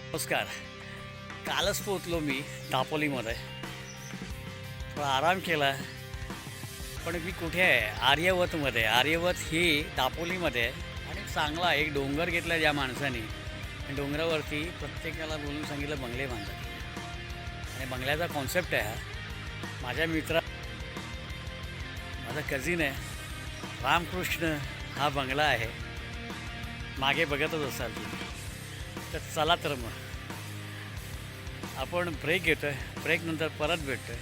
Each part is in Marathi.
नमस्कार. कालच पोचलो मी दापोलीमध्ये. थोडा आराम केला. पण मी कुठे आहे? आर्यवतमध्ये. आर्यवत ही दापोलीमध्ये आहे आणि चांगला एक डोंगर घेतला ज्या माणसाने. डोंगरावरती प्रत्येकाला बोलून सांगितलं बंगले बांधतात. आणि बंगल्याचा कॉन्सेप्ट आहे हा. माझा कझिन आहे रामकृष्ण, हा बंगला आहे. मागे बघतच असाल तुम्ही. तर चला तर मग आपण ब्रेक घेतो आहे. ब्रेकनंतर परत भेटतो आहे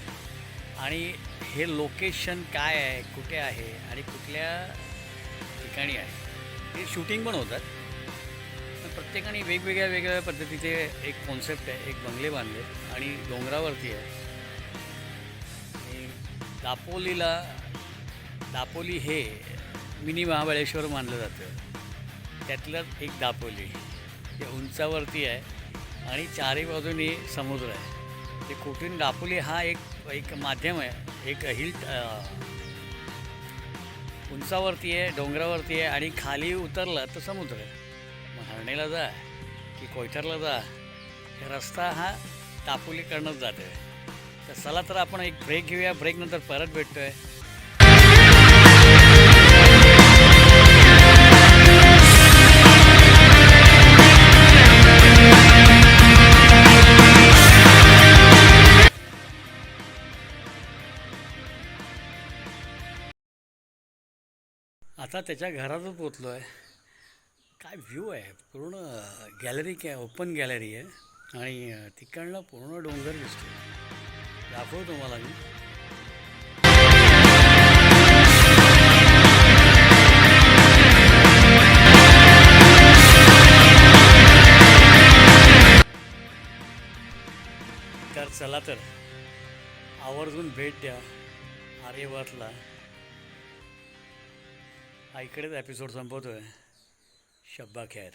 आणि हे लोकेशन काय आहे, कुठे आहे आणि कुठल्या ठिकाणी आहे हे शूटिंग पण होतात. पण प्रत्येकाने वेगवेगळ्या पद्धतीचे एक कॉन्सेप्ट आहे. एक बंगले बांधले आणि डोंगरावरती आहे. आणि दापोली हे मिनी महाबळेश्वर मानलं जातं. त्यातलं एक दापोली हे उंचावरती आहे आणि चारही बाजूनी समुद्र आहे. ते कुठून दापोली हा एक माध्यम आहे. एक उंचावरती आहे, डोंगरावरती आहे आणि खाली उतरलं तर समुद्र आहे. मग हरणेला जा की कोयठरला जा, हे रस्ता हा दापोलीकडनंच जातो आहे. तर चला तर आपण एक ब्रेक घेऊया. ब्रेकनंतर परत भेटतो आहे. आता त्याच्या घरातच पोचलो आहे. काय व्ह्यू आहे, पूर्ण गॅलरी, काय ओपन गॅलरी आहे आणि तिकडनं पूर्ण डोंगर दिसतो. दाखवतो तुम्हाला मी. तर चला तर आवर्जून भेट द्या आर्यवतला. हा इकडेच एपिसोड संपवतो आहे. शब्बा खैर.